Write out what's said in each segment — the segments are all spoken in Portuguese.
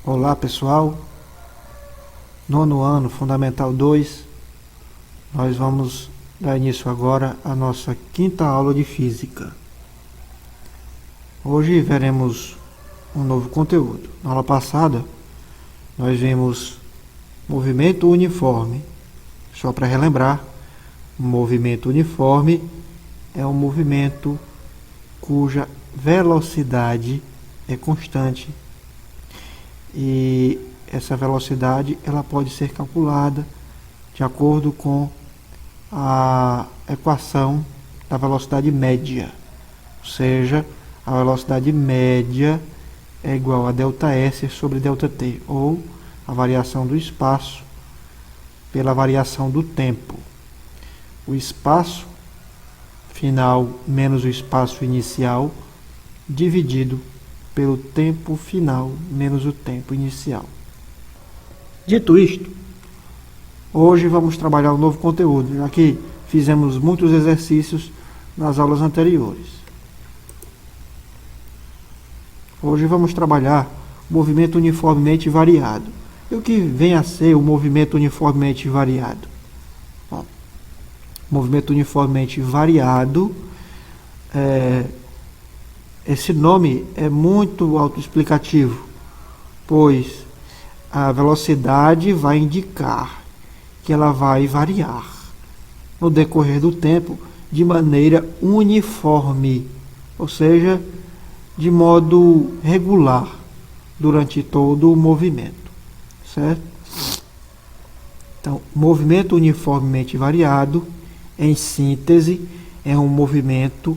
Olá pessoal, nono ano, Fundamental 2, nós vamos dar início agora à nossa quinta aula de Física. Hoje veremos um novo conteúdo. Na aula passada, nós vimos movimento uniforme. Só para relembrar, movimento uniforme é um movimento cuja velocidade é constante e essa velocidade ela pode ser calculada de acordo com a equação da velocidade média, ou seja, a velocidade média é igual a ΔS sobre ΔT, ou a variação do espaço pela variação do tempo. O espaço final menos o espaço inicial dividido pelo tempo final menos o tempo inicial. Dito isto, hoje vamos trabalhar um novo conteúdo, já que fizemos muitos exercícios nas aulas anteriores. Hoje vamos trabalhar o movimento uniformemente variado. E o que vem a ser o movimento uniformemente variado? Bom, o movimento uniformemente variado esse nome é muito autoexplicativo, pois a velocidade vai indicar que ela vai variar no decorrer do tempo de maneira uniforme, ou seja, de modo regular durante todo o movimento, certo? Então, movimento uniformemente variado, em síntese, é um movimento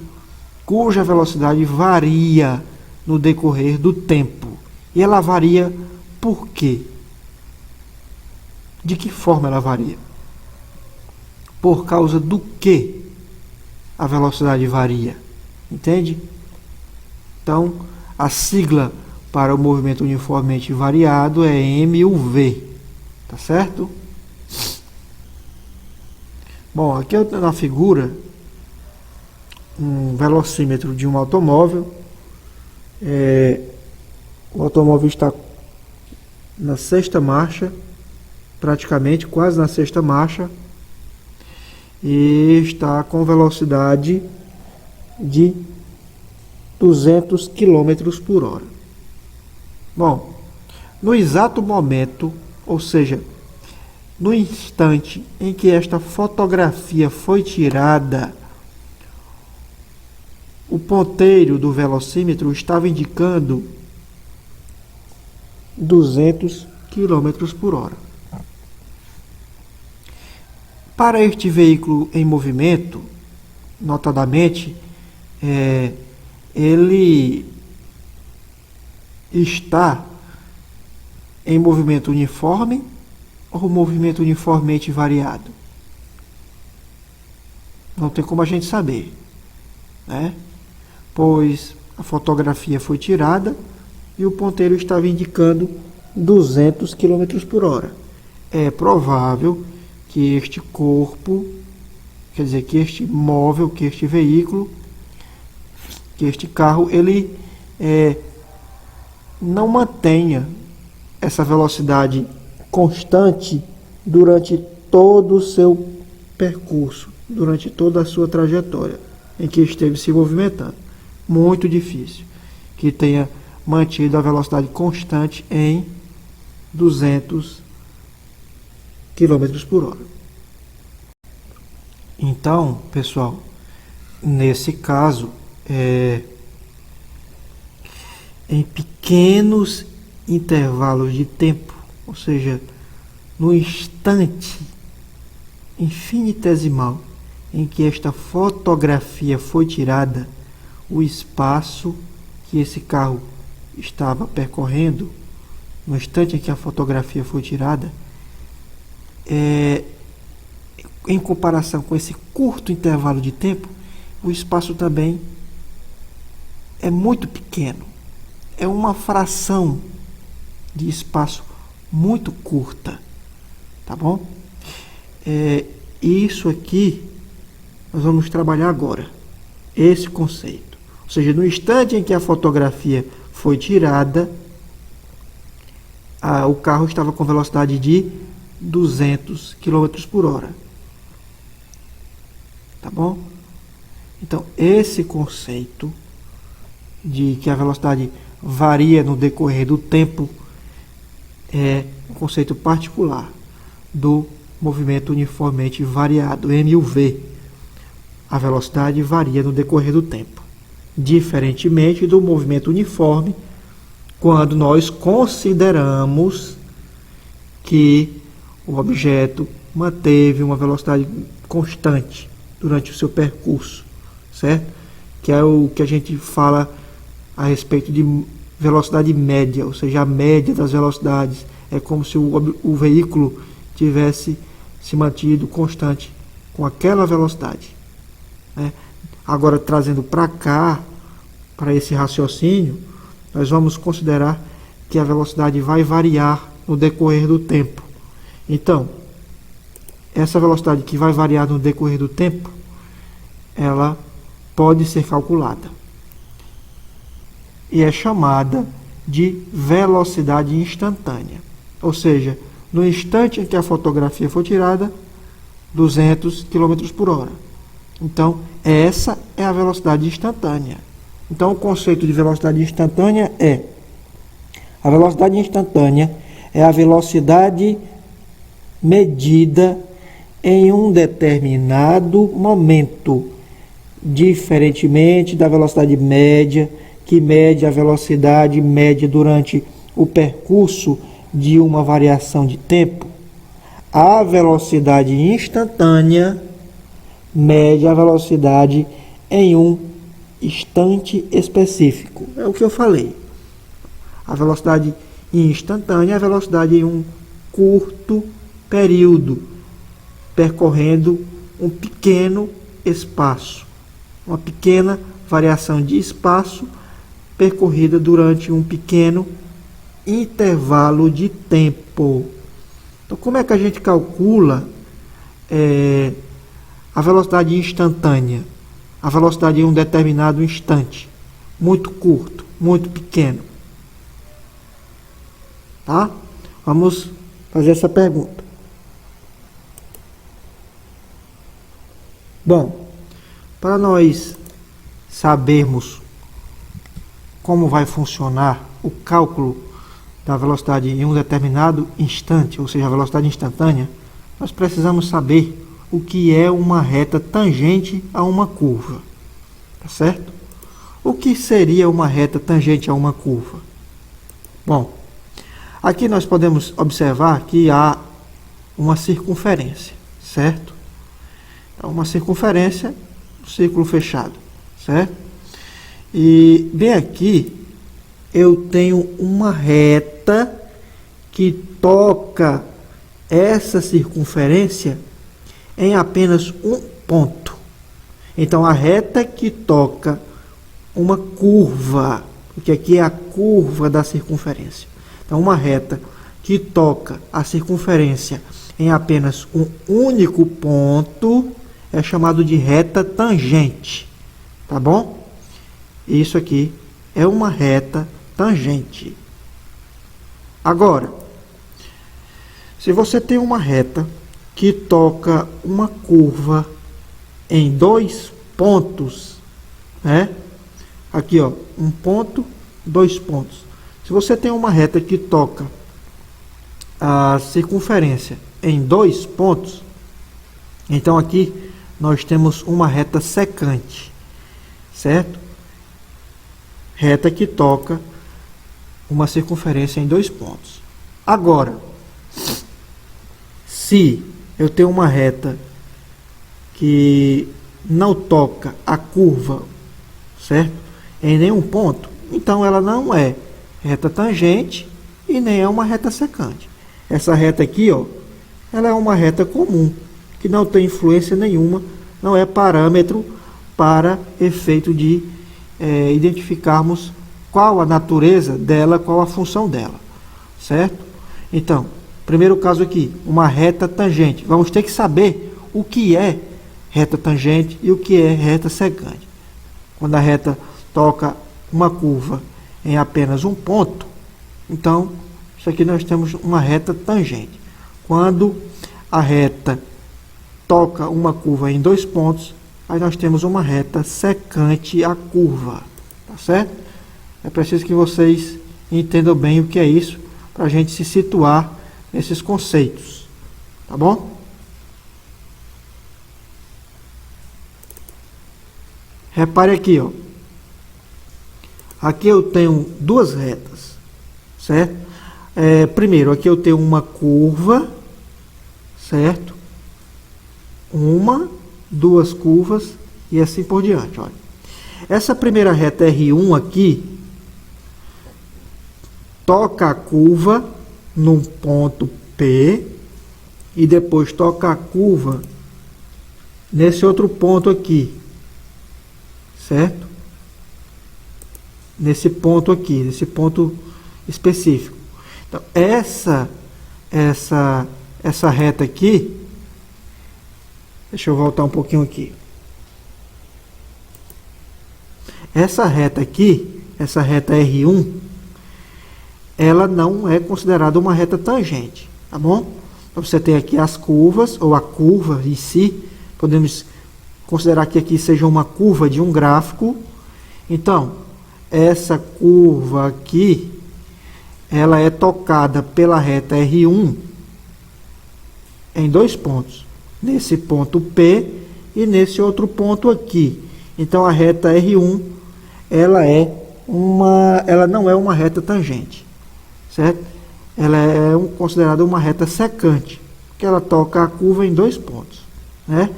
cuja velocidade varia no decorrer do tempo. E ela varia por quê? De que forma ela varia? Por causa do que a velocidade varia? Entende? Então, a sigla para o movimento uniformemente variado é MUV. Tá certo? Bom, aqui na figura um velocímetro de um automóvel. O automóvel está na sexta marcha, praticamente quase na sexta marcha, e está com velocidade de 200 km por hora. Bom, no exato momento, ou seja, no instante em que esta fotografia foi tirada, o ponteiro do velocímetro estava indicando 200 km por hora. Para este veículo em movimento, notadamente, ele está em movimento uniforme ou movimento uniformemente variado? Não tem como a gente saber, né? Pois a fotografia foi tirada e o ponteiro estava indicando 200 km por hora. É provável que este corpo, quer dizer, que este móvel, que este veículo, que este carro, ele não mantenha essa velocidade constante durante todo o seu percurso, durante toda a sua trajetória em que esteve se movimentando. Muito difícil que tenha mantido a velocidade constante em 200 km por hora. Então, pessoal, nesse caso, em pequenos intervalos de tempo, ou seja, no instante infinitesimal em que esta fotografia foi tirada, o espaço que esse carro estava percorrendo, no instante em que a fotografia foi tirada, em comparação com esse curto intervalo de tempo, o espaço também é muito pequeno. É uma fração de espaço muito curta. Tá bom? Isso aqui nós vamos trabalhar agora. Esse conceito. Ou seja, no instante em que a fotografia foi tirada, o carro estava com velocidade de 200 km por hora. Tá bom? Então, esse conceito de que a velocidade varia no decorrer do tempo é um conceito particular do movimento uniformemente variado, MUV. A velocidade varia no decorrer do tempo, diferentemente do movimento uniforme, quando nós consideramos que o objeto manteve uma velocidade constante durante o seu percurso, certo? Que é o que a gente fala a respeito de velocidade média, ou seja, a média das velocidades. É como se o veículo tivesse se mantido constante com aquela velocidade, né? Agora, trazendo para cá, para esse raciocínio, nós vamos considerar que a velocidade vai variar no decorrer do tempo. Então, essa velocidade que vai variar no decorrer do tempo, ela pode ser calculada. E é chamada de velocidade instantânea. Ou seja, no instante em que a fotografia for tirada, 200 km por hora. Então, essa é a velocidade instantânea. Então, o conceito de velocidade instantânea é: a velocidade instantânea é a velocidade medida em um determinado momento, diferentemente da velocidade média, que mede a velocidade média durante o percurso de uma variação de tempo. A velocidade instantânea mede a velocidade em um instante específico. É o que eu falei. A velocidade instantânea é a velocidade em um curto período, percorrendo um pequeno espaço, uma pequena variação de espaço percorrida durante um pequeno intervalo de tempo. Então, como é que a gente calcula a velocidade instantânea? A velocidade em um determinado instante, muito curto, muito pequeno. Tá? Vamos fazer essa pergunta. Bom, para nós sabermos como vai funcionar o cálculo da velocidade em um determinado instante, ou seja, a velocidade instantânea, nós precisamos saber o que é uma reta tangente a uma curva. Tá certo? O que seria uma reta tangente a uma curva? Bom, aqui nós podemos observar que há uma circunferência, certo? É uma circunferência, um círculo fechado, certo? E bem aqui eu tenho uma reta que toca essa circunferência em apenas um ponto. Então, a reta que toca uma curva, porque aqui é a curva da circunferência. Então, uma reta que toca a circunferência em apenas um único ponto é chamado de reta tangente. Tá bom? Isso aqui é uma reta tangente. Agora, se você tem uma reta que toca uma curva em dois pontos, né? Aqui, ó, um ponto, dois pontos. Se você tem uma reta que toca a circunferência em dois pontos, então aqui nós temos uma reta secante, certo? Reta que toca uma circunferência em dois pontos. Agora, se eu tenho uma reta que não toca a curva, certo? Em nenhum ponto, então ela não é reta tangente e nem é uma reta secante. Essa reta aqui, ó, ela é uma reta comum, que não tem influência nenhuma, não é parâmetro para efeito de identificarmos qual a natureza dela, qual a função dela, certo? Então, primeiro caso aqui, uma reta tangente. Vamos ter que saber o que é reta tangente e o que é reta secante. Quando a reta toca uma curva em apenas um ponto, então Isso aqui nós temos uma reta tangente. Quando a reta toca uma curva em 2 pontos, aí nós temos uma reta secante à curva, tá certo? É preciso que vocês entendam bem o que é isso, para a gente se situar nesses conceitos, tá bom? Repare aqui, ó. Aqui eu tenho duas retas, certo? Primeiro, aqui eu tenho uma curva, certo? Uma, duas curvas e assim por diante, olha. Essa primeira reta R1 aqui toca a curva num ponto P e depois toca a curva nesse outro ponto aqui, certo? Nesse ponto aqui, nesse ponto específico. Então, essa reta aqui, deixa eu voltar um pouquinho aqui. Essa reta aqui, essa reta R1, ela não é considerada uma reta tangente, tá bom? Então, você tem aqui as curvas, ou a curva em si, podemos considerar que aqui seja uma curva de um gráfico. Então, essa curva aqui, ela é tocada pela reta R1 em 2 pontos, nesse ponto P e nesse outro ponto aqui. Então, a reta R1, ela não é uma reta tangente, certo? Ela é considerada uma reta secante, porque ela toca a curva em 2 pontos, né?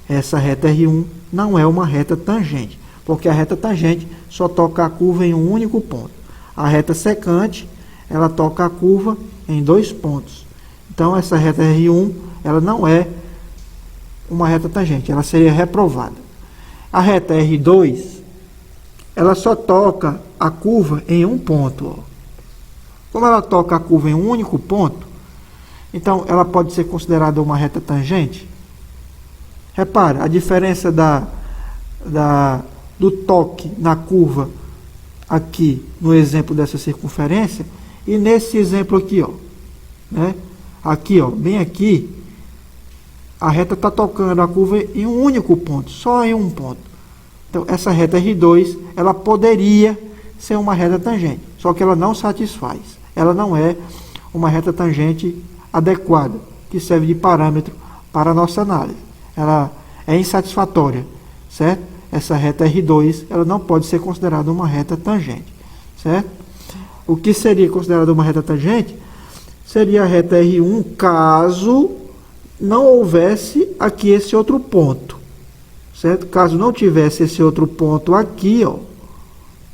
Essa reta R1 não é uma reta tangente, porque a reta tangente só toca a curva em um único ponto. A reta secante, ela toca a curva em 2 pontos. Então, essa reta R1, ela não é uma reta tangente, ela seria reprovada. A reta R2, ela só toca a curva em um ponto, ó. Como ela toca a curva em um único ponto, então ela pode ser considerada uma reta tangente. Repara, a diferença do toque na curva aqui, no exemplo dessa circunferência, e nesse exemplo aqui, ó, né? Aqui, ó, bem aqui, a reta está tocando a curva em um único ponto, só em um ponto. Então, essa reta R2, ela poderia ser uma reta tangente, só que ela não satisfaz. Ela não é uma reta tangente adequada, que serve de parâmetro para a nossa análise. Ela é insatisfatória, certo? Essa reta R2, ela não pode ser considerada uma reta tangente, certo? O que seria considerado uma reta tangente seria a reta R1, caso não houvesse aqui esse outro ponto, certo? Caso não tivesse esse outro ponto aqui, ó,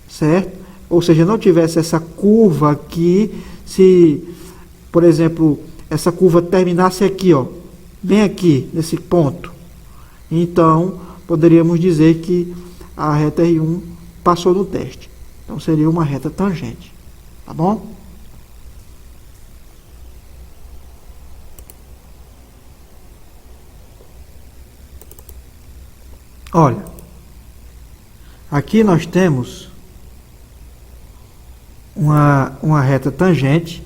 certo? Ou seja, não tivesse essa curva aqui, se, por exemplo, essa curva terminasse aqui, ó, bem aqui, nesse ponto, então, poderíamos dizer que a reta R1 passou no teste. Então, seria uma reta tangente, tá bom? Olha, aqui nós temos uma reta tangente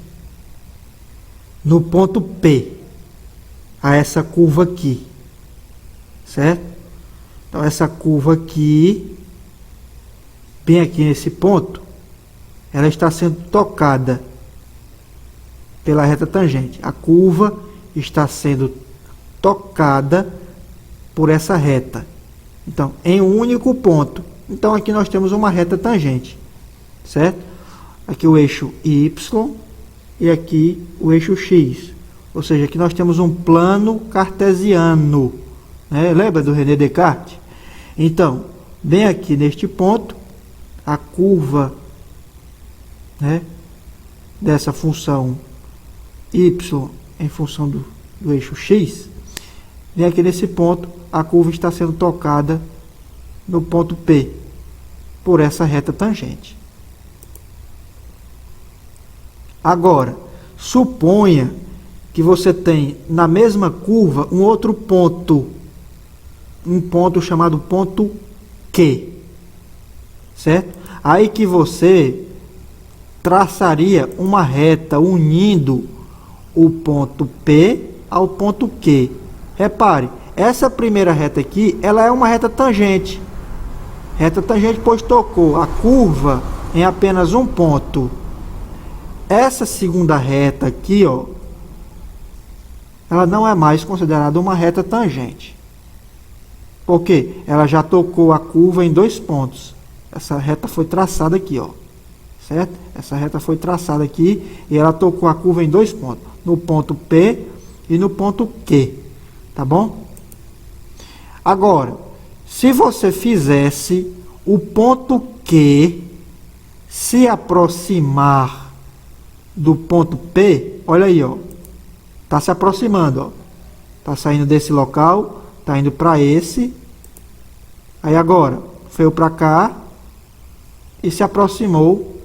no ponto P, a essa curva aqui, certo? Então, essa curva aqui, bem aqui nesse ponto, ela está sendo tocada pela reta tangente. A curva está sendo tocada por essa reta. Então, em um único ponto. Então, aqui nós temos uma reta tangente, certo? Aqui o eixo Y e aqui o eixo X. Ou seja, aqui nós temos um plano cartesiano, né? Lembra do René Descartes? Então, bem aqui neste ponto, a curva, né, dessa função Y em função do eixo X, bem aqui nesse ponto, a curva está sendo tocada no ponto P por essa reta tangente. Agora, suponha que você tem na mesma curva um outro ponto, um ponto chamado ponto Q, certo? Aí que você traçaria uma reta unindo o ponto P ao ponto Q. Repare, essa primeira reta aqui, ela é uma reta tangente. Reta tangente, pois tocou a curva em apenas um ponto. Essa segunda reta aqui, ó, ela não é mais considerada uma reta tangente. Por quê? Ela já tocou a curva em 2 pontos. Essa reta foi traçada aqui, ó. Certo? Essa reta foi traçada aqui e ela tocou a curva em 2 pontos. No ponto P e no ponto Q. Tá bom? Agora, se você fizesse o ponto Q se aproximar do ponto P, olha aí, ó. Tá se aproximando, ó. Tá saindo desse local, tá indo para esse. Aí agora, veio para cá e se aproximou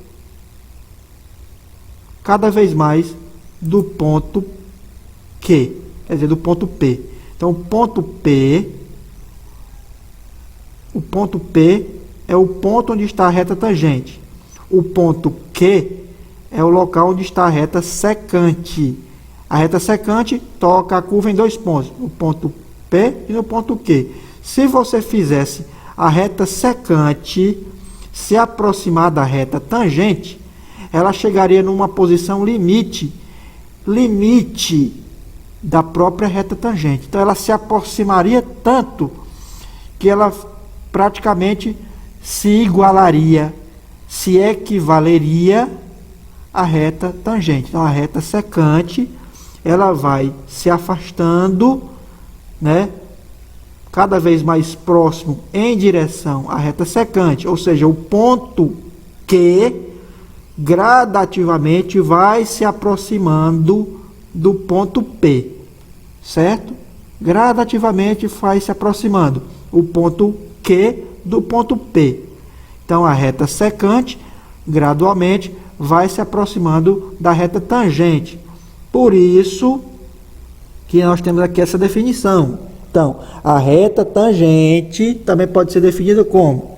cada vez mais do ponto Q, quer dizer, do ponto P. Então, o ponto P é o ponto onde está a reta tangente. O ponto Q é o local onde está a reta secante. A reta secante toca a curva em 2 pontos, no ponto P e no ponto Q. Se você fizesse a reta secante se aproximar da reta tangente, ela chegaria numa posição limite da própria reta tangente. Então, ela se aproximaria tanto que ela praticamente se igualaria, se equivaleria à reta tangente. Então, a reta secante, ela vai se afastando, né, cada vez mais próximo em direção à reta secante, ou seja, o ponto Q gradativamente vai se aproximando do ponto P, certo? Gradativamente vai se aproximando o ponto Q do ponto P. Então, a reta secante, gradualmente, vai se aproximando da reta tangente. Por isso que nós temos aqui essa definição. Então, a reta tangente também pode ser definida como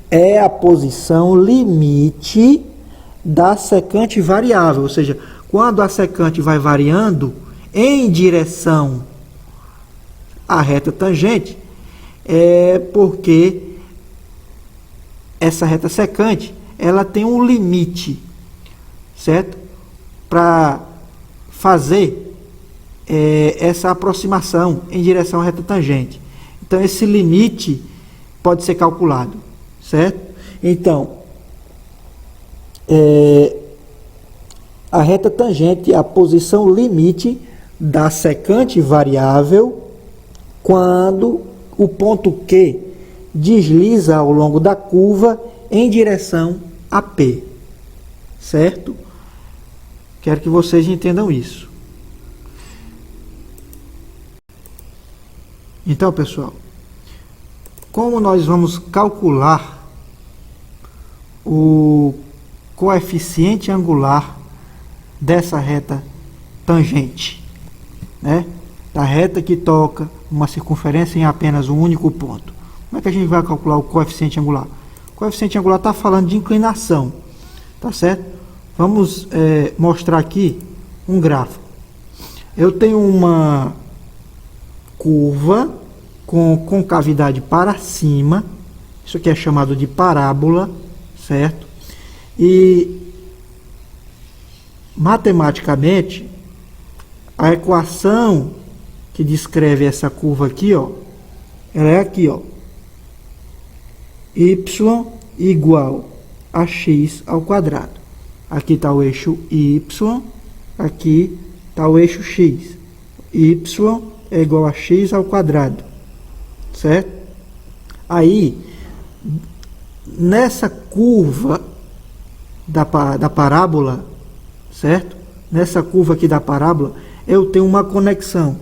é a posição limite da secante variável, ou seja, quando a secante vai variando em direção à reta tangente, é porque essa reta secante, ela tem um limite, certo? Para fazer essa aproximação em direção à reta tangente. Então, esse limite pode ser calculado, certo? Então, a reta tangente é a posição limite da secante variável quando o ponto Q desliza ao longo da curva em direção a P, certo? Quero que vocês entendam isso. Então, pessoal, como nós vamos calcular o coeficiente angular dessa reta tangente, né? Da reta que toca uma circunferência em apenas um único ponto. Como é que a gente vai calcular o coeficiente angular? O coeficiente angular está falando de inclinação, tá certo? Vamos mostrar aqui um gráfico. Eu tenho uma curva com concavidade para cima, isso aqui é chamado de parábola, certo? E matematicamente, a equação que descreve essa curva aqui, ó, ela é aqui, ó, y igual a x ao quadrado. Aqui está o eixo y, aqui está o eixo x. Y é igual a x ao quadrado, certo? Aí, nessa curva da parábola, certo? Nessa curva aqui da parábola, eu tenho uma conexão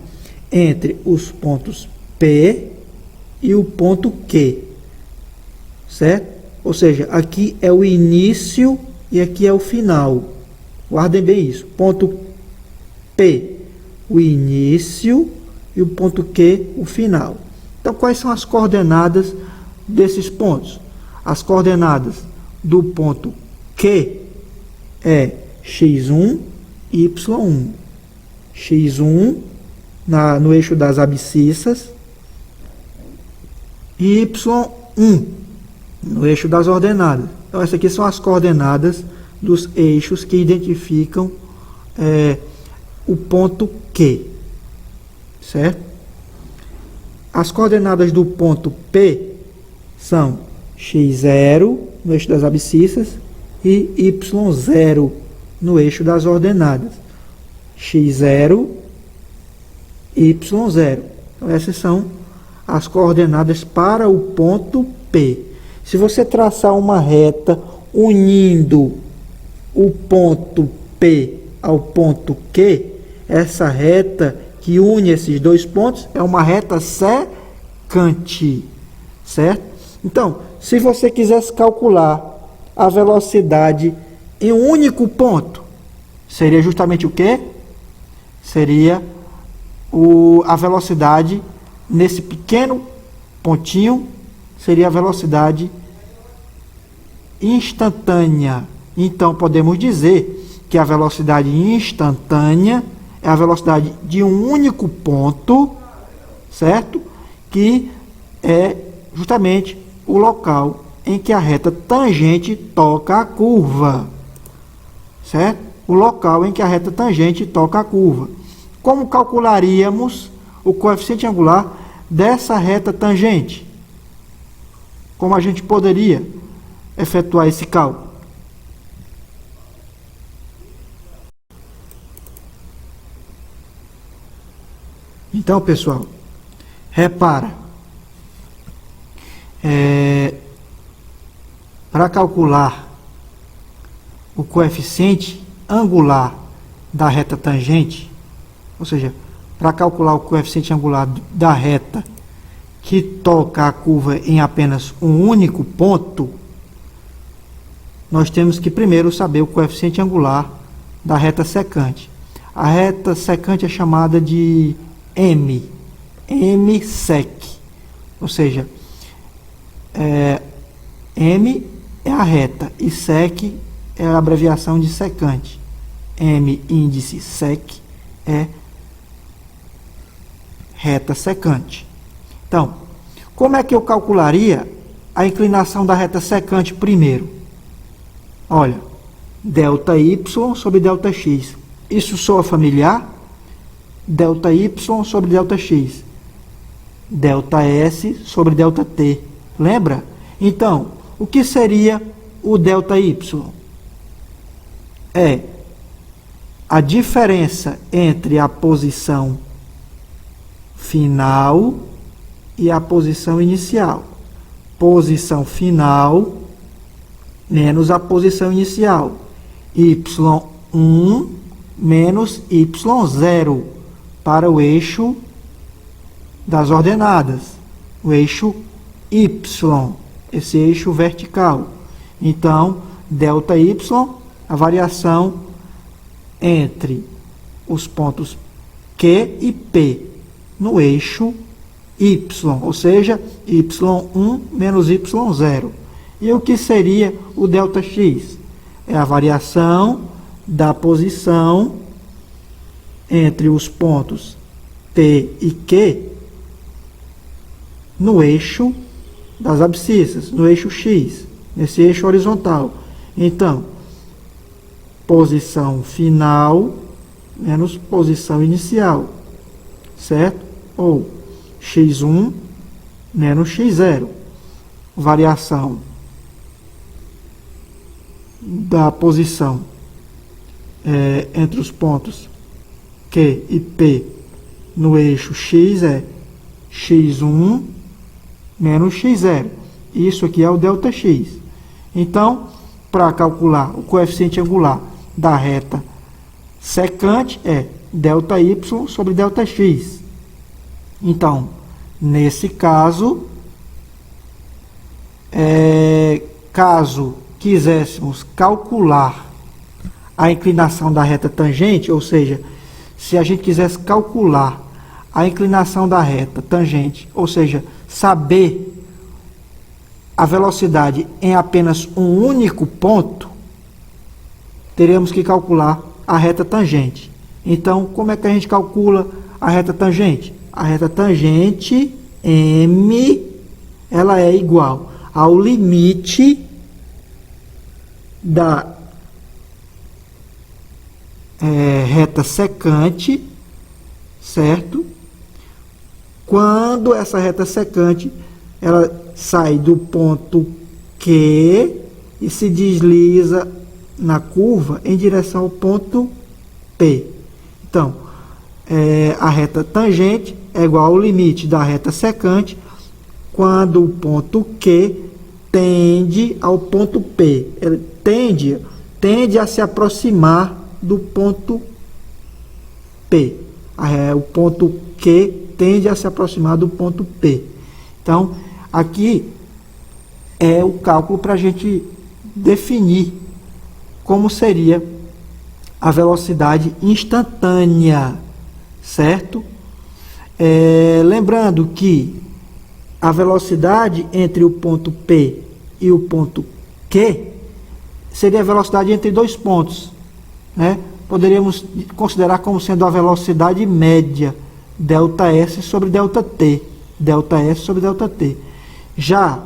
entre os pontos P e o ponto Q, certo? Ou seja, aqui é o início e aqui é o final. Guardem bem isso. Ponto P, o início, e o ponto Q, o final. Então, quais são as coordenadas desses pontos? As coordenadas do ponto Q é x1, y1. x1 no eixo das abscissas e y1 no eixo das ordenadas. Então, essas aqui são as coordenadas dos eixos que identificam o ponto Q, certo? As coordenadas do ponto P são x0 no eixo das abscissas e y0 no eixo das ordenadas. x0, y0. Então, essas são as coordenadas para o ponto P. Se você traçar uma reta unindo o ponto P ao ponto Q, essa reta que une esses dois pontos é uma reta secante, certo? Então, se você quisesse calcular a velocidade em um único ponto, seria justamente o quê? Seria a velocidade nesse pequeno pontinho, seria a velocidade instantânea. Então, podemos dizer que a velocidade instantânea é a velocidade de um único ponto, certo? Que é justamente o local em que a reta tangente toca a curva, certo? O local em que a reta tangente toca a curva. Como calcularíamos o coeficiente angular dessa reta tangente? Como a gente poderia efetuar esse cálculo? Então, pessoal, repara, para calcular o coeficiente angular da reta tangente, ou seja, para calcular o coeficiente angular da reta que toca a curva em apenas um único ponto, nós temos que primeiro saber o coeficiente angular da reta secante. A reta secante é chamada de M-sec, ou seja, M é a reta e sec é a abreviação de secante. M índice sec é reta secante. Então, como é que eu calcularia a inclinação da reta secante primeiro? Olha, ΔY sobre ΔX. Isso soa familiar? ΔY sobre ΔX. ΔS sobre ΔT. Lembra? Então, o que seria o ΔY? É a diferença entre a posição final e a posição inicial. Posição final menos a posição inicial. Y1 menos Y0 para o eixo das ordenadas. O eixo Y, esse eixo vertical. Então, ΔY, a variação entre os pontos Q e P no eixo Y, ou seja, Y1 menos Y0. E o que seria o ΔX? É a variação da posição entre os pontos P e Q no eixo das abscissas, no eixo X, nesse eixo horizontal. Então, posição final menos posição inicial, certo? Ou x1 menos x0. Variação da posição entre os pontos Q e P no eixo X é x1 menos x0. Isso aqui é o ΔX. Então, para calcular o coeficiente angular da reta secante é ΔY sobre ΔX. Então, nesse caso, caso quiséssemos calcular a inclinação da reta tangente, ou seja, se a gente quisesse calcular a inclinação da reta tangente, ou seja, saber a velocidade em apenas um único ponto, teremos que calcular a reta tangente. Então, como é que a gente calcula a reta tangente? A reta tangente M, ela é igual ao limite da reta secante, certo? Quando essa reta secante ela sai do ponto Q e se desliza na curva em direção ao ponto P. Então, a reta tangente é igual ao limite da reta secante quando o ponto Q tende ao ponto P. Ele tende a se aproximar do ponto P. O ponto Q tende a se aproximar do ponto P. Então, aqui é o cálculo para a gente definir como seria a velocidade instantânea, certo? Lembrando que a velocidade entre o ponto P e o ponto Q seria a velocidade entre dois pontos, né? Poderíamos considerar como sendo a velocidade média, ΔS sobre ΔT, ΔS sobre ΔT. Já,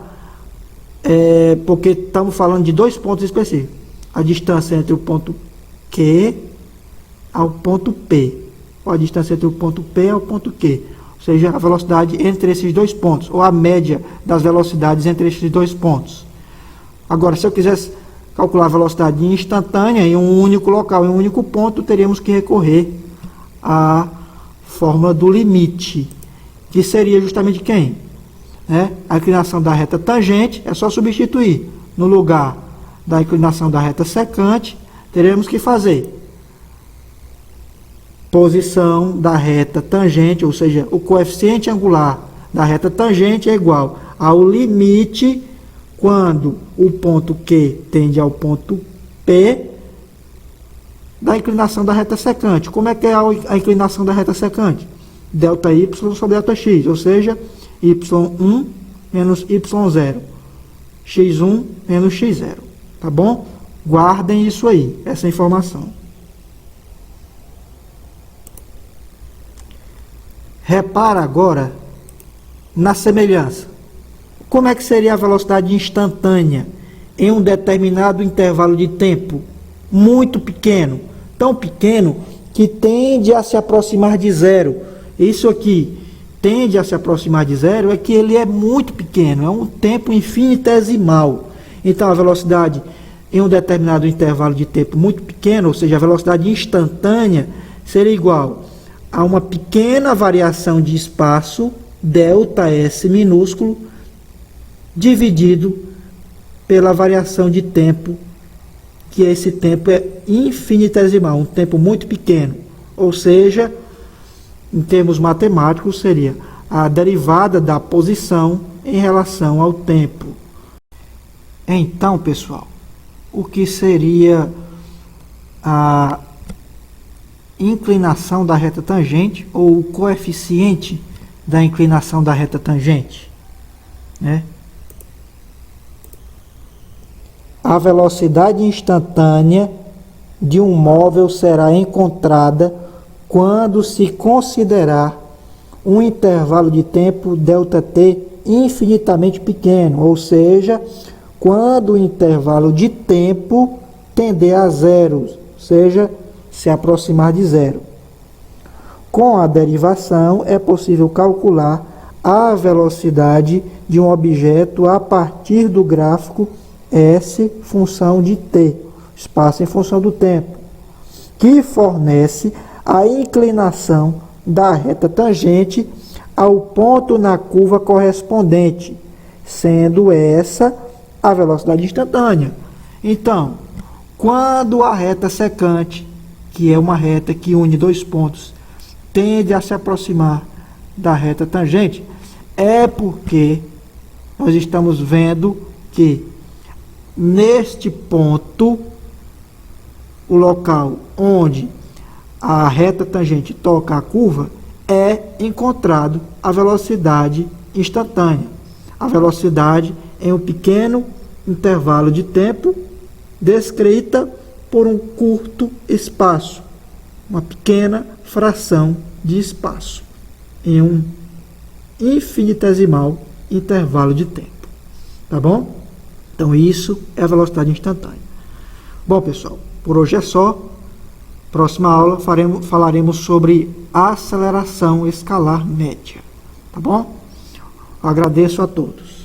porque estamos falando de dois pontos específicos, a distância entre o ponto Q ao ponto P, ou a distância entre o ponto P ao ponto Q, ou seja, a velocidade entre esses dois pontos, ou a média das velocidades entre esses dois pontos. Agora, se eu quisesse calcular a velocidade instantânea em um único local, em um único ponto, teríamos que recorrer à fórmula do limite, que seria justamente quem? A inclinação da reta tangente, é só substituir. No lugar da inclinação da reta secante, teremos que fazer posição da reta tangente, ou seja, o coeficiente angular da reta tangente é igual ao limite quando o ponto Q tende ao ponto P da inclinação da reta secante. Como é que é a inclinação da reta secante? ΔY sobre ΔX, ou seja, Y1 menos Y0, X1 menos X0, tá bom? Guardem isso aí, essa informação. Repara agora na semelhança. Como é que seria a velocidade instantânea em um determinado intervalo de tempo muito pequeno, tão pequeno que tende a se aproximar de zero? Isso aqui tende a se aproximar de zero é que ele é muito pequeno, é um tempo infinitesimal. Então a velocidade em um determinado intervalo de tempo muito pequeno, ou seja, a velocidade instantânea, seria igual a uma pequena variação de espaço, ΔS minúsculo, dividido pela variação de tempo, que esse tempo é infinitesimal, um tempo muito pequeno. Ou seja, em termos matemáticos, seria a derivada da posição em relação ao tempo. Então, pessoal, o que seria a inclinação da reta tangente, ou o coeficiente da inclinação da reta tangente, né? A velocidade instantânea de um móvel será encontrada quando se considerar um intervalo de tempo ΔT infinitamente pequeno, ou seja, quando o intervalo de tempo tender a zero, ou seja, se aproximar de zero. Com a derivação, é possível calcular a velocidade de um objeto a partir do gráfico S função de t, espaço em função do tempo, que fornece a inclinação da reta tangente ao ponto na curva correspondente, sendo essa a velocidade instantânea. Então, quando a reta secante, que é uma reta que une dois pontos, tende a se aproximar da reta tangente, é porque nós estamos vendo que neste ponto, o local onde a reta tangente toca a curva, é encontrado a velocidade instantânea. A velocidade em um pequeno intervalo de tempo, descrita por um curto espaço, uma pequena fração de espaço, em um infinitesimal intervalo de tempo. Tá bom? Então isso é a velocidade instantânea. Bom, pessoal, por hoje é só. Próxima aula falaremos sobre aceleração escalar média. Tá bom? Eu agradeço a todos.